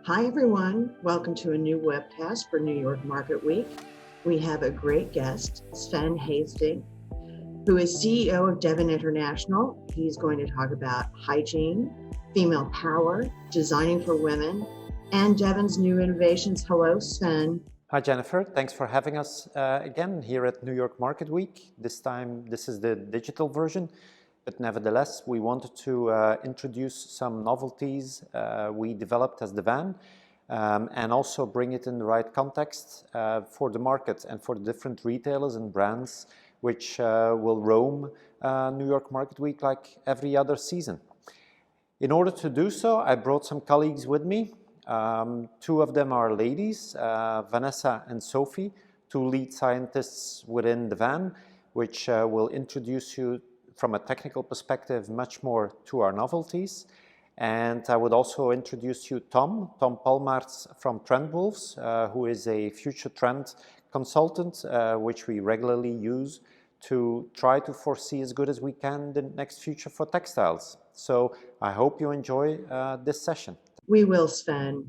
Hi, everyone. Welcome to a new webcast for New York Market Week. We have a great guest, Sven Ghyselinck, who is CEO of Devan International. He's going to talk about hygiene, female power, designing for women, and Devan's new innovations. Hello, Sven. Hi, Jennifer. Thanks for having us again here at New York Market Week. This time, this is the digital version, but nevertheless, we wanted to introduce some novelties we developed as Devan and also bring it in the right context for the market and for the different retailers and brands which will roam New York Market Week like every other season. In order to do so, I brought some colleagues with me. Two of them are ladies, Vanessa and Sophie, two lead scientists within Devan, which will introduce you from a technical perspective much more to our novelties. And I would also introduce you Tom Palmaerts from Trendwolves, who is a future trend consultant, which we regularly use to try to foresee as good as we can the next future for textiles. So I hope you enjoy this session. We will, Sven.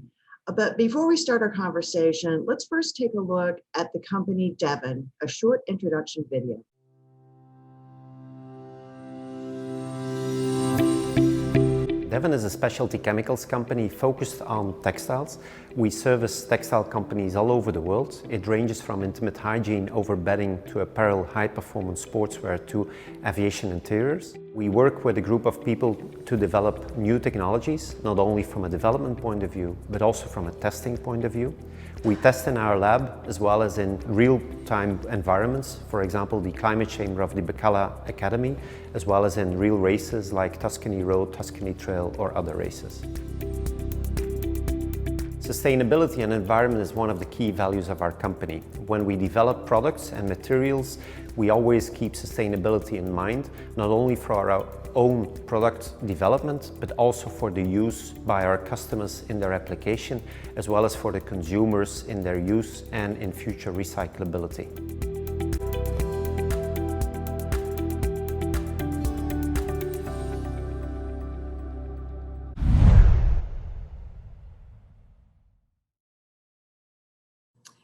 But before we start our conversation, let's first take a look at the company Devan, a short introduction video. Devan is a specialty chemicals company focused on textiles. We service textile companies all over the world. It ranges from intimate hygiene over bedding to apparel, high-performance sportswear to aviation interiors. We work with a group of people to develop new technologies, not only from a development point of view, but also from a testing point of view. We test in our lab as well as in real-time environments, for example, the climate chamber of the Bacala Academy, as well as in real races like Tuscany Road, Tuscany Trail, or other races. Sustainability and environment is one of the key values of our company. When we develop products and materials, we always keep sustainability in mind, not only for our own product development, but also for the use by our customers in their application, as well as for the consumers in their use and in future recyclability.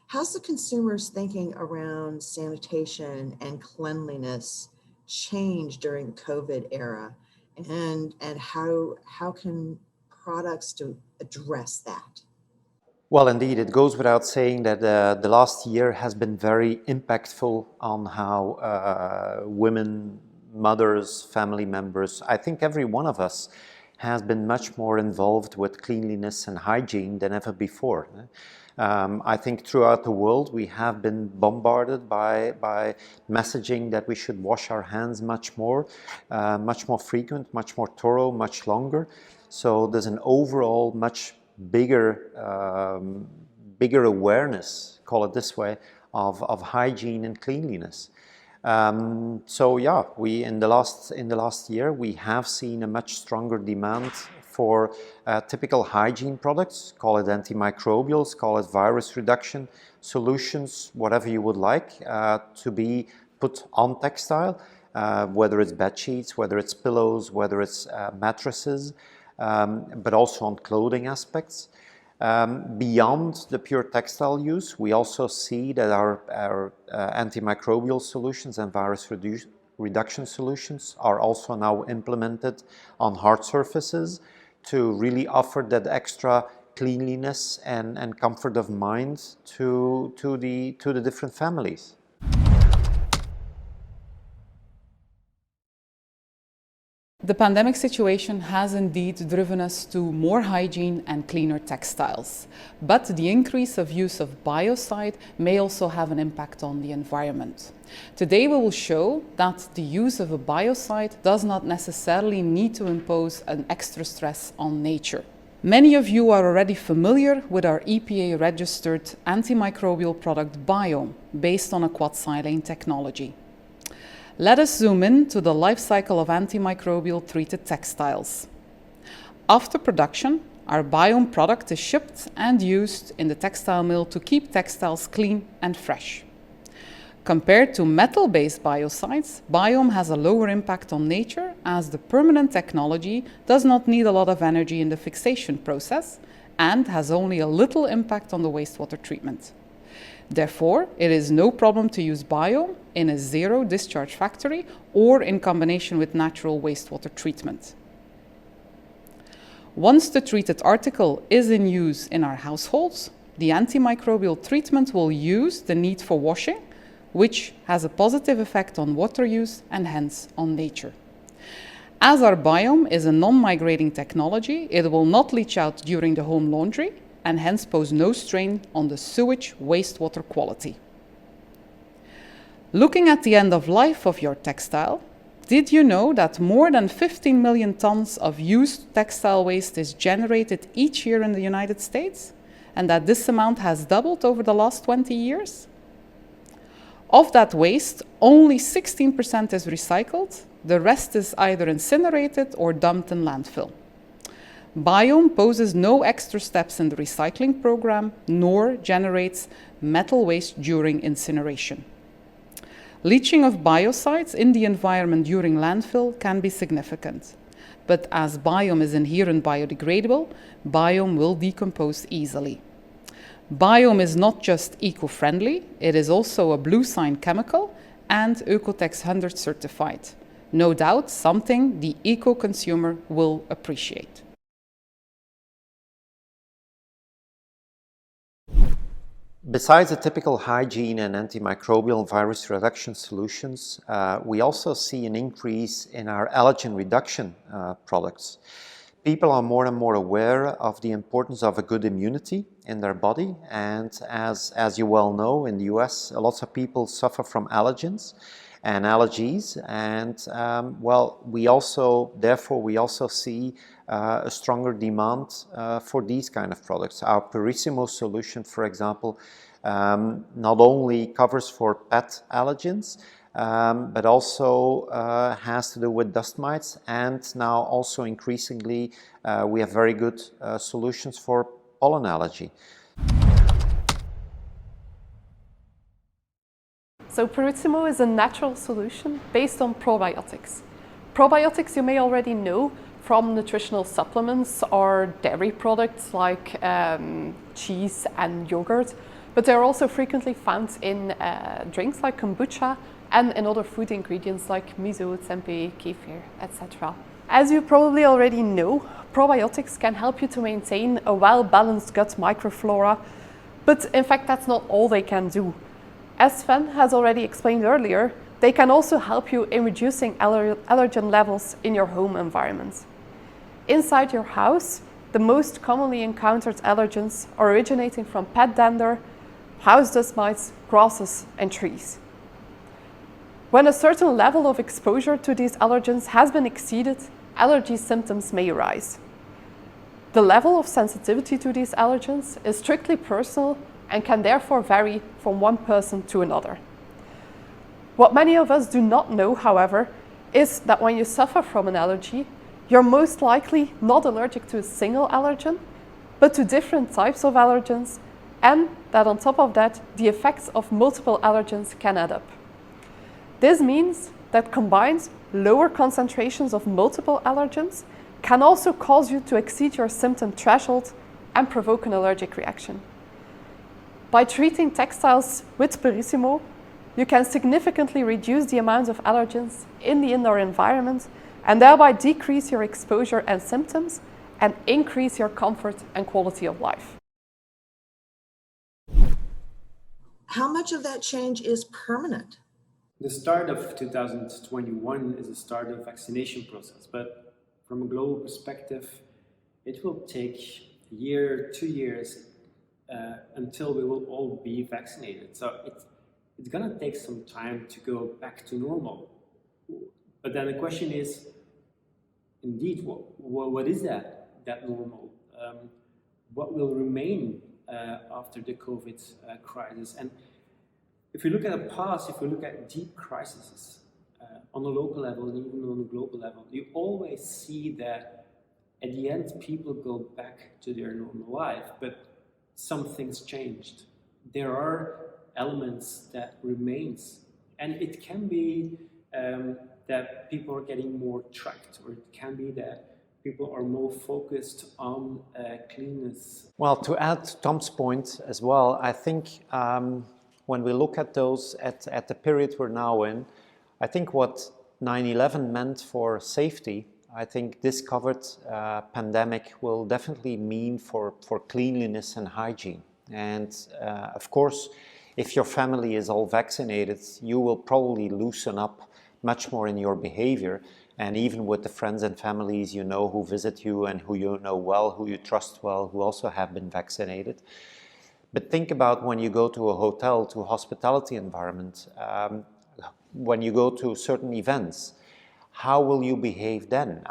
How's the consumer's thinking around sanitation and cleanliness change during the COVID era, and how can products to address that? Well, indeed, it goes without saying that the last year has been very impactful on how women, mothers, family members, I think every one of us has been much more involved with cleanliness and hygiene than ever before. I think throughout the world we have been bombarded by messaging that we should wash our hands much more frequent, much more thorough, much longer. So there's an overall much bigger awareness, call it this way, of hygiene and cleanliness. So yeah, in the last year we have seen a much stronger demand for typical hygiene products, call it antimicrobials, call it virus reduction solutions, whatever you would like, to be put on textile, whether it's bed sheets, whether it's pillows, whether it's mattresses, but also on clothing aspects. Beyond the pure textile use, we also see that our antimicrobial solutions and virus reduction solutions are also now implemented on hard surfaces to really offer that extra cleanliness and comfort of mind to the different families. The pandemic situation has indeed driven us to more hygiene and cleaner textiles, but the increase of use of biocide may also have an impact on the environment. Today we will show that the use of a biocide does not necessarily need to impose an extra stress on nature. Many of you are already familiar with our EPA-registered antimicrobial product Biome, based on a quadsilane technology. Let us zoom in to the life cycle of antimicrobial treated textiles. After production, our Biome product is shipped and used in the textile mill to keep textiles clean and fresh. Compared to metal-based biocides, Biome has a lower impact on nature as the permanent technology does not need a lot of energy in the fixation process and has only a little impact on the wastewater treatment. Therefore, it is no problem to use biome in a zero discharge factory or in combination with natural wastewater treatment. Once the treated article is in use in our households, the antimicrobial treatment will use the need for washing, which has a positive effect on water use and hence on nature. As our biome is a non-migrating technology, it will not leach out during the home laundry and hence pose no strain on the sewage wastewater quality. Looking at the end of life of your textile, did you know that more than 15 million tons of used textile waste is generated each year in the United States, and that this amount has doubled over the last 20 years? Of that waste, only 16% is recycled, the rest is either incinerated or dumped in landfill. Biome poses no extra steps in the recycling program, nor generates metal waste during incineration. Leaching of biocides in the environment during landfill can be significant, but as biome is inherent biodegradable, biome will decompose easily. Biome is not just eco-friendly, it is also a blue sign chemical and Oecotex 100 certified. No doubt something the eco-consumer will appreciate. Besides the typical hygiene and antimicrobial virus reduction solutions, we also see an increase in our allergen reduction products. People are more and more aware of the importance of a good immunity in their body, and as you well know, in the US, lots of people suffer from allergens and allergies, and therefore we also see a stronger demand for these kind of products. Our Purissimo solution, for example, not only covers for pet allergens, but also has to do with dust mites, and now also increasingly we have very good solutions for pollen allergy. So Purissimo is a natural solution based on probiotics. Probiotics you may already know from nutritional supplements or dairy products like cheese and yogurt, but they're also frequently found in drinks like kombucha and in other food ingredients like miso, tempeh, kefir, etc. As you probably already know, probiotics can help you to maintain a well-balanced gut microflora, but in fact that's not all they can do. As Sven has already explained earlier, they can also help you in reducing allergen levels in your home environment. Inside your house, the most commonly encountered allergens are originating from pet dander, house dust mites, grasses, and trees. When a certain level of exposure to these allergens has been exceeded, allergy symptoms may arise. The level of sensitivity to these allergens is strictly personal and can therefore vary from one person to another. What many of us do not know, however, is that when you suffer from an allergy, you're most likely not allergic to a single allergen, but to different types of allergens, and that on top of that, the effects of multiple allergens can add up. This means that combined lower concentrations of multiple allergens can also cause you to exceed your symptom threshold and provoke an allergic reaction. By treating textiles with Purissimo, you can significantly reduce the amount of allergens in the indoor environment and thereby decrease your exposure and symptoms and increase your comfort and quality of life. How much of that change is permanent? The start of 2021 is the start of vaccination process, but from a global perspective, it will take a year, 2 years until we will all be vaccinated. So it's going to take some time to go back to normal. But then the question is, indeed, what is that normal? What will remain after the COVID crisis? And if you look at the past, if you look at deep crises on a local level and even on a global level, you always see that at the end people go back to their normal life, but some things changed. There are elements that remains, and it can be that people are getting more tracked, or it can be that people are more focused on cleanness. Well, to add to Tom's point as well, I think when we look at those at the period we're now in, I think what 9/11 meant for safety, I think this covered pandemic will definitely mean for cleanliness and hygiene. And of course, if your family is all vaccinated, you will probably loosen up much more in your behavior. And even with the friends and families you know who visit you and who you know well, who you trust well, who also have been vaccinated. But think about when you go to a hotel, to a hospitality environment, when you go to certain events, how will you behave then?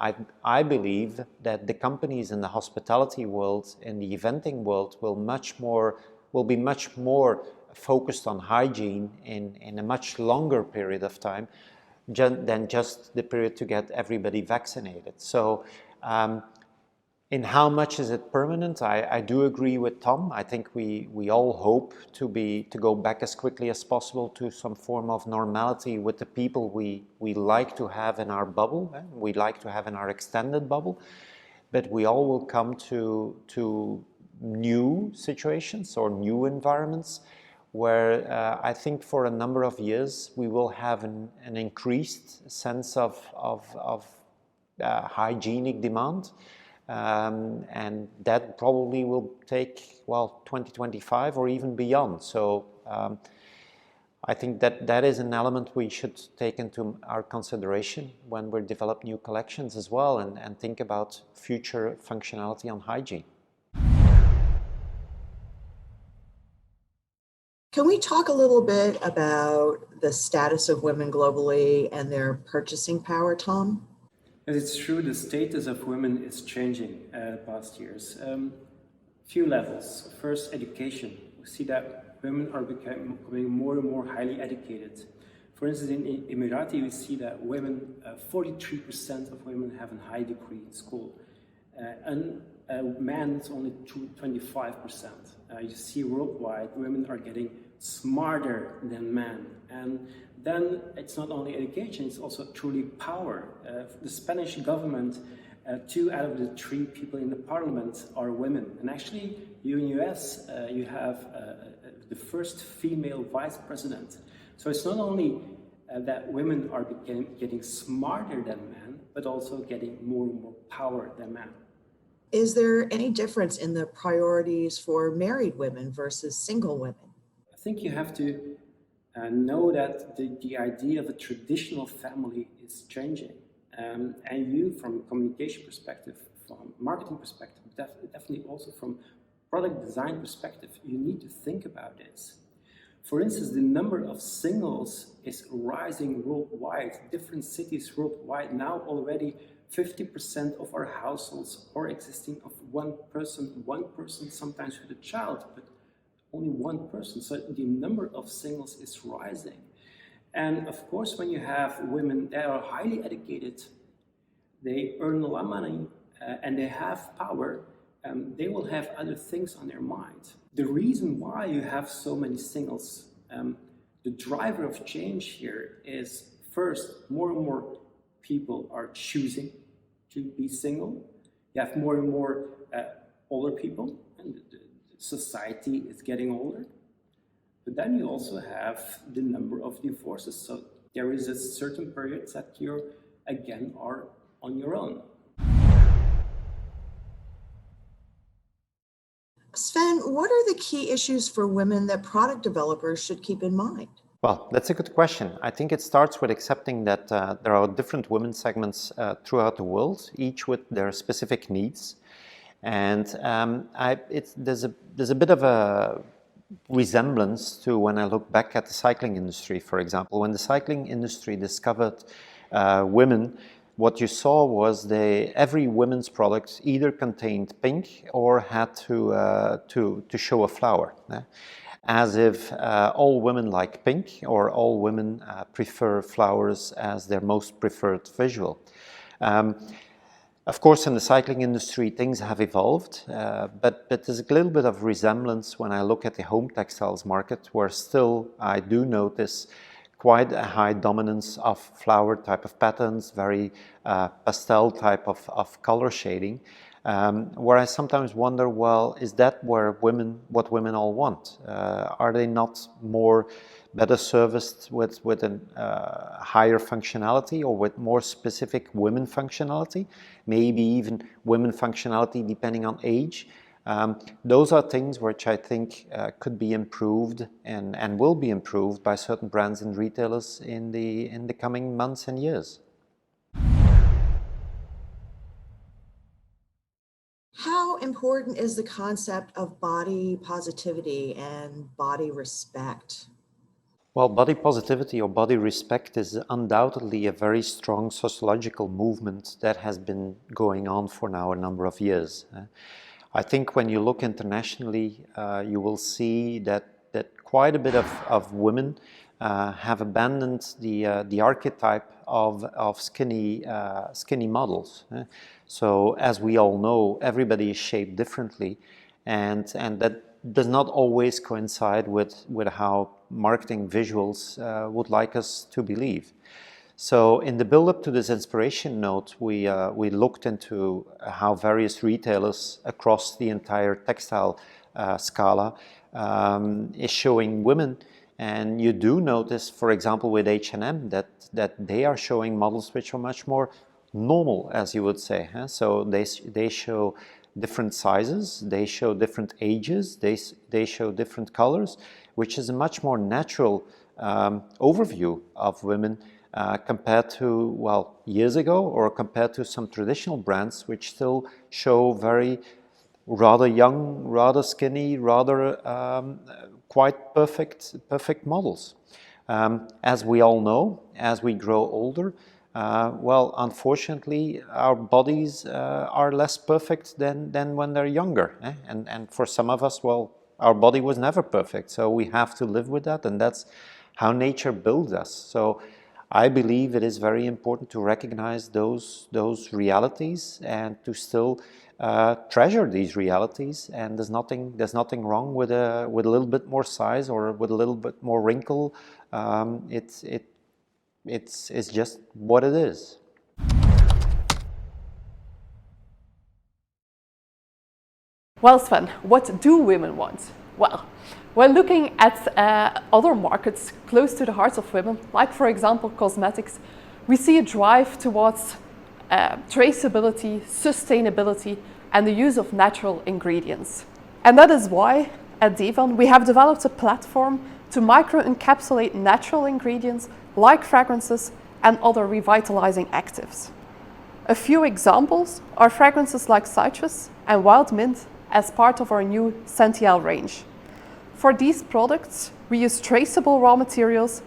I believe that the companies in the hospitality world, in the eventing world, will be much more focused on hygiene in a much longer period of time than just the period to get everybody vaccinated. So in how much is it permanent? I do agree with Tom. I think we all hope to go back as quickly as possible to some form of normality with the people we like to have in our bubble, we like to have in our extended bubble. But we all will come to new situations or new environments where I think for a number of years we will have an increased sense of hygienic demand. And that probably will take, 2025 or even beyond. So I think that is an element we should take into our consideration when we develop new collections as well and think about future functionality on hygiene. Can we talk a little bit about the status of women globally and their purchasing power, Tom? It's true, the status of women is changing the past years. Few levels. First, education. We see that women are becoming more and more highly educated. For instance, in Emirati, we see that women, 43% of women have a high degree in school. And men, it's only 25%. You see worldwide, women are getting smarter than men. And then it's not only education, it's also truly power. The Spanish government, 2 out of the 3 people in the parliament are women. And actually, in the US, you have the first female vice president. So it's not only that women are getting smarter than men, but also getting more and more power than men. Is there any difference in the priorities for married women versus single women? I think you have to know that the idea of a traditional family is changing. And you, from a communication perspective, from a marketing perspective, definitely also from product design perspective, you need to think about this. For instance, the number of singles is rising worldwide. Different cities worldwide now already 50% of our households are existing of one person sometimes with a child, but only one person. So the number of singles is rising. And of course, when you have women that are highly educated, they earn a lot of money and they have power, they will have other things on their mind. The reason why you have so many singles, the driver of change here is first, more and more people are choosing to be single. You have more and more older people, and the society is getting older. But then you also have the number of divorces. So there is a certain period that you again are on your own. Sven, what are the key issues for women that product developers should keep in mind? Well, that's a good question. I think it starts with accepting that there are different women segments throughout the world, each with their specific needs. And there's a bit of a resemblance to when I look back at the cycling industry, for example. When the cycling industry discovered women, what you saw was every women's product either contained pink or had to show a flower. As if all women like pink or all women prefer flowers as their most preferred visual. Of course, in the cycling industry, things have evolved, but there's a little bit of resemblance when I look at the home textiles market, where still I do notice quite a high dominance of flower type of patterns, very pastel type of color shading, where I sometimes wonder, well, is that what women all want? Are they not better serviced with a higher functionality, or with more specific women functionality, maybe even women functionality depending on age? Those are things which I think could be improved and will be improved by certain brands and retailers in the coming months and years. How important is the concept of body positivity and body respect? Well, body positivity or body respect is undoubtedly a very strong sociological movement that has been going on for now a number of years. I think when you look internationally, you will see that quite a bit of women have abandoned the archetype of skinny models. So as we all know, everybody is shaped differently, and that does not always coincide with how marketing visuals would like us to believe. So in the build-up to this inspiration note, we looked into how various retailers across the entire textile scala is showing women. And you do notice, for example, with H&M, that they are showing models which are much more normal, as you would say. So they show different sizes, they show different ages, they show different colors, which is a much more natural overview of women compared to, well, years ago, or compared to some traditional brands which still show rather young, rather skinny, rather quite perfect models. As we all know, as we grow older, well, unfortunately, our bodies are less perfect than when they're younger. And for some of us, well, our body was never perfect, so we have to live with that, and that's how nature builds us. So I believe it is very important to recognize those realities and to still treasure these realities. And there's nothing wrong with a little bit more size or with a little bit more wrinkle. It's just what it is. Well, Sven, what do women want? Well, when looking at other markets close to the hearts of women, like for example cosmetics, we see a drive towards traceability, sustainability, and the use of natural ingredients. And that is why at Devan we have developed a platform to micro-encapsulate natural ingredients like fragrances and other revitalizing actives. A few examples are fragrances like citrus and wild mint as part of our new Textile range. For these products, we use traceable raw materials,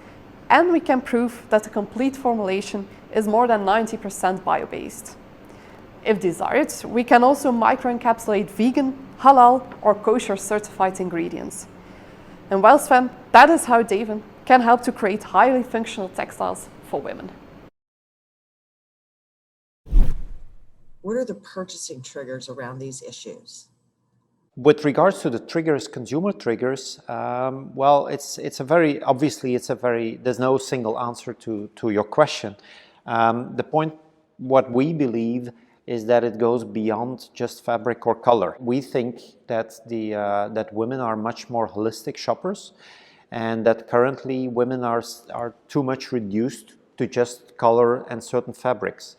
and we can prove that the complete formulation is more than 90% bio-based. If desired, we can also micro-encapsulate vegan, halal, or kosher certified ingredients. And well, Sven, that is how Devan can help to create highly functional textiles for women. What are the purchasing triggers around these issues? With regards to the triggers, consumer triggers, well, there's no single answer to your question. The point, what we believe, is that it goes beyond just fabric or color. We think that that women are much more holistic shoppers, and that currently women are too much reduced to just color and certain fabrics.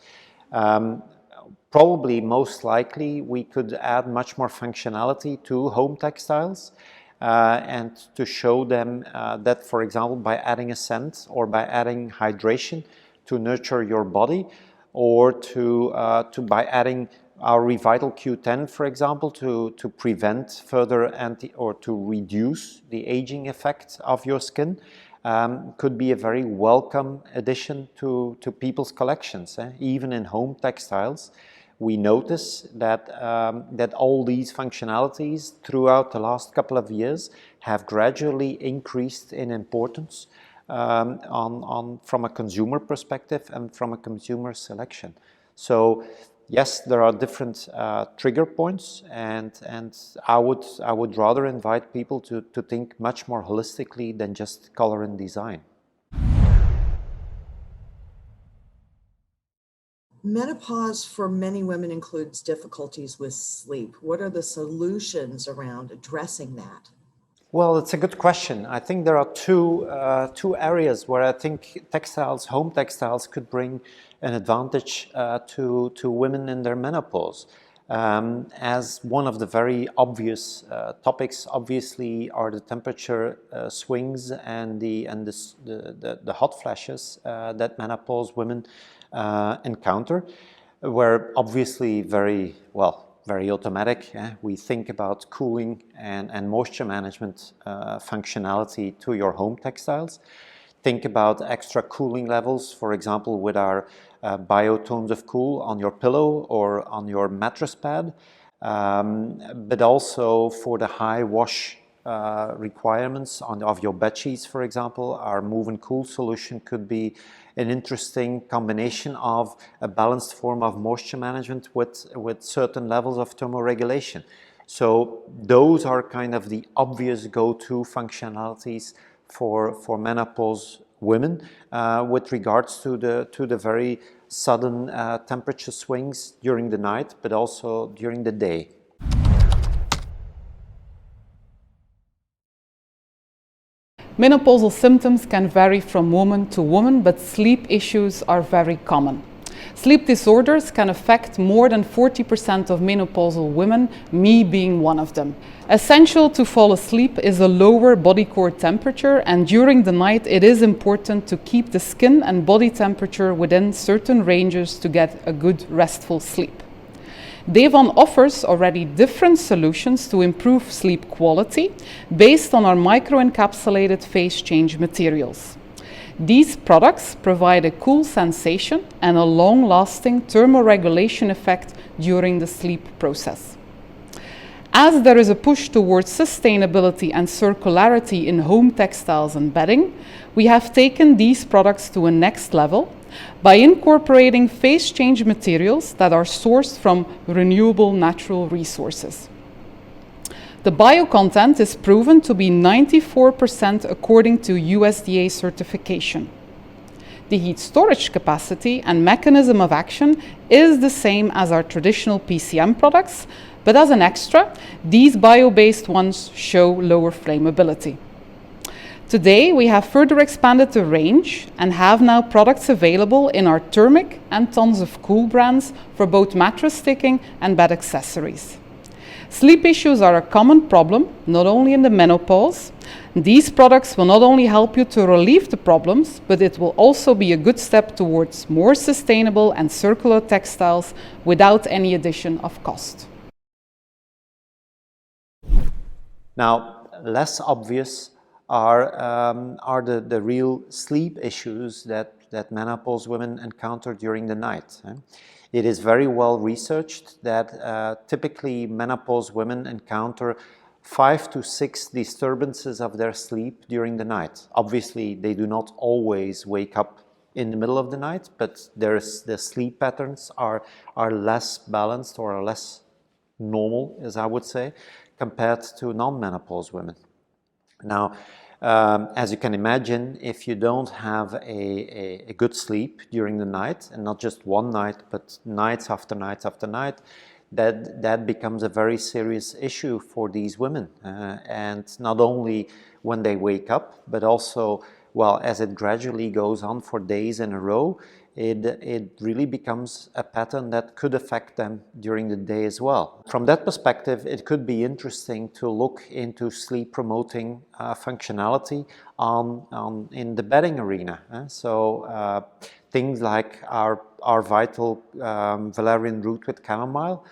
Probably most likely we could add much more functionality to home textiles and to show them that, for example, by adding a scent or by adding hydration to nurture your body, or by adding our Revital Q10, for example, to prevent further or to reduce the aging effect of your skin, could be a very welcome addition to people's collections. Even in home textiles, we notice that all these functionalities throughout the last couple of years have gradually increased in importance from a consumer perspective and from a consumer selection. So yes, there are different trigger points, and I would rather invite people to think much more holistically than just color and design. Menopause for many women includes difficulties with sleep. What are the solutions around addressing that? Well, it's a good question. I think there are two areas where I think textiles, home textiles, could bring an advantage to women in their menopause. As one of the very obvious topics, obviously, are the temperature swings and the hot flashes that menopause women encounter, were obviously very automatic. We think about cooling and moisture management functionality to your home textiles. Think about extra cooling levels, for example, with our biotones of cool on your pillow or on your mattress pad, but also for the high wash requirements of your bed sheets, for example. Our Move and Cool solution could be an interesting combination of a balanced form of moisture management with certain levels of thermoregulation. So those are kind of the obvious go-to functionalities for menopause women with regards to the very sudden temperature swings during the night, but also during the day. Menopausal symptoms can vary from woman to woman, but sleep issues are very common. Sleep disorders can affect more than 40% of menopausal women, me being one of them. Essential to fall asleep is a lower body core temperature, and during the night it is important to keep the skin and body temperature within certain ranges to get a good restful sleep. Devan offers already different solutions to improve sleep quality based on our microencapsulated phase change materials. These products provide a cool sensation and a long-lasting thermoregulation effect during the sleep process. As there is a push towards sustainability and circularity in home textiles and bedding, we have taken these products to a next level by incorporating phase change materials that are sourced from renewable natural resources. The bio content is proven to be 94% according to USDA certification. The heat storage capacity and mechanism of action is the same as our traditional PCM products, but as an extra, these bio-based ones show lower flammability. Today, we have further expanded the range and have now products available in our Thermic and Tons of Cool brands for both mattress sticking and bed accessories. Sleep issues are a common problem, not only in the menopause. These products will not only help you to relieve the problems, but it will also be a good step towards more sustainable and circular textiles without any addition of cost. Now, less obvious are the real sleep issues that menopause women encounter during the night. It is very well researched that typically menopause women encounter 5 to 6 disturbances of their sleep during the night. Obviously, they do not always wake up in the middle of the night, but the sleep patterns are less balanced or are less normal, as I would say, compared to non-menopause women. Now, as you can imagine, if you don't have a good sleep during the night, and not just one night, but nights after nights after night, that becomes a very serious issue for these women. And not only when they wake up, but also, well, as it gradually goes on for days in a row, it really becomes a pattern that could affect them during the day as well. From that perspective, it could be interesting to look into sleep promoting functionality in the bedding arena. So things like our vital valerian root with chamomile,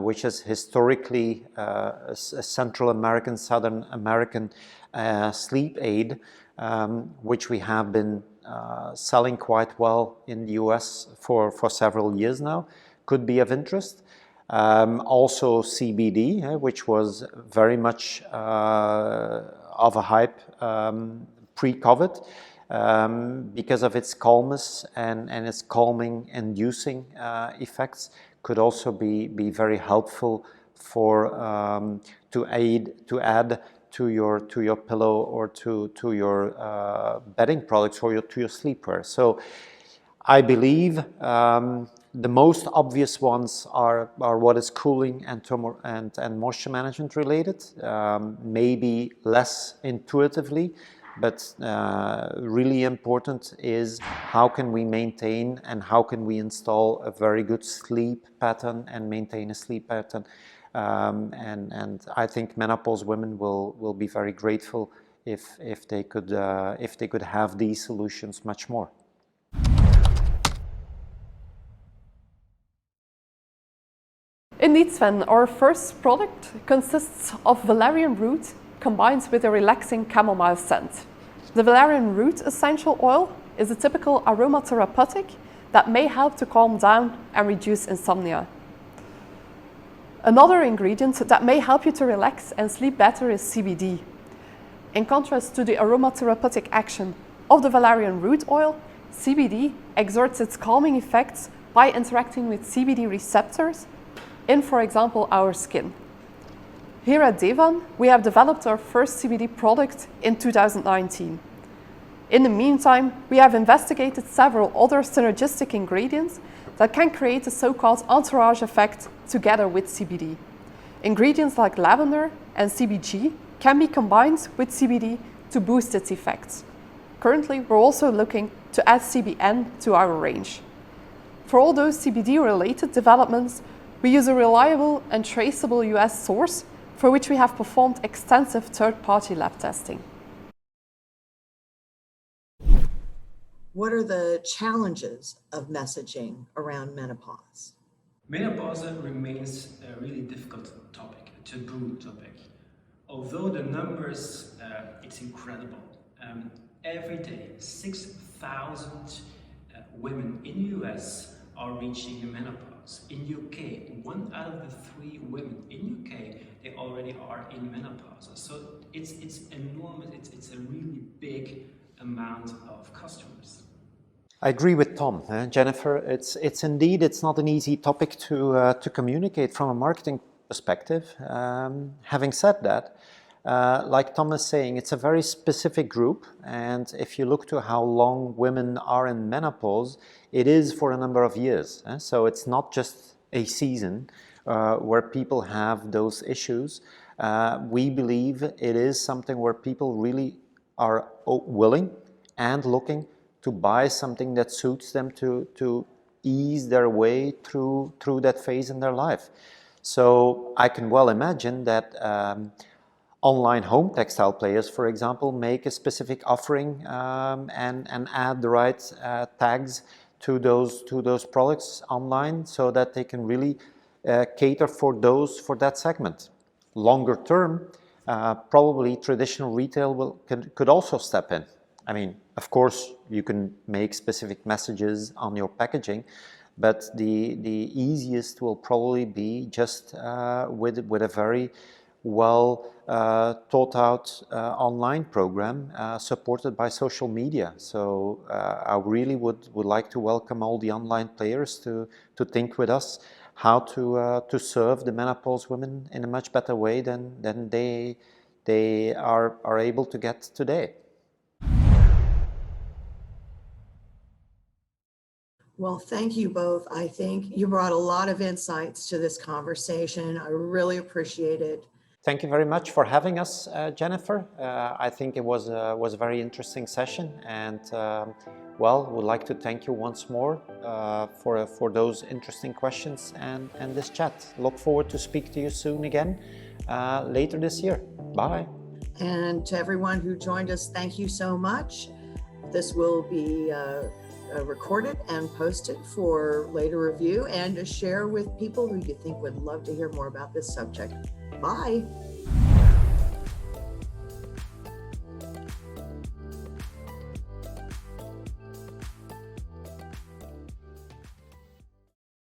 which is historically a Central American, Southern American sleep aid, which we have been selling quite well in the US for several years now, could be of interest. Also CBD, which was very much of a hype pre-COVID because of its calmness and its calming inducing effects, could also be very helpful for to add to your pillow or to your bedding products or to your sleepwear. So I believe The most obvious ones are what is cooling and moisture management related, maybe less intuitively, but really important is how can we maintain and how can we install a very good sleep pattern and maintain a sleep pattern. And I think menopause women will be very grateful if they could have these solutions much more. Indeed, Sven, our first product consists of valerian root combined with a relaxing chamomile scent. The valerian root essential oil is a typical aromatherapeutic that may help to calm down and reduce insomnia. Another ingredient that may help you to relax and sleep better is CBD. In contrast to the aromatherapeutic action of the valerian root oil, CBD exerts its calming effects by interacting with CBD receptors in, for example, our skin. Here at Devan, we have developed our first CBD product in 2019. In the meantime, we have investigated several other synergistic ingredients that can create a so-called entourage effect together with CBD. Ingredients like lavender and CBG can be combined with CBD to boost its effects. Currently, we're also looking to add CBN to our range. For all those CBD-related developments, we use a reliable and traceable US source for which we have performed extensive third-party lab testing. What are the challenges of messaging around menopause? Menopause remains a really difficult topic, a taboo topic. Although the numbers, it's incredible. Every day, 6,000 women in the US are reaching the menopause. In UK, 1 out of the 3 women in UK, they already are in menopause. So it's enormous. It's a really big amount of customers. I agree with Tom, Jennifer. It's indeed not an easy topic to communicate from a marketing perspective. Having said that, like Tom is saying, it's a very specific group, and if you look to how long women are in menopause, it is for a number of years. So it's not just a season where people have those issues. We believe it is something where people really are willing and looking to buy something that suits them to ease their way through that phase in their life. So I can well imagine that online home textile players, for example, make a specific offering and add the right tags to those products online so that they can really cater for that segment. Longer term, probably traditional retail could also step in. I mean, of course, you can make specific messages on your packaging, but the easiest will probably be just with a very well thought out online program supported by social media. So I really would like to welcome all the online players to think with us how to serve the menopause women in a much better way than they are able to get today. Well, thank you both. I think you brought a lot of insights to this conversation. I really appreciate it. Thank you very much for having us, Jennifer. I think it was a very interesting session, and well, would like to thank you once more for those interesting questions and this chat. Look forward to speak to you soon again later this year. Bye. And to everyone who joined us, thank you so much. This will be recorded and posted for later review and to share with people who you think would love to hear more about this subject. Bye.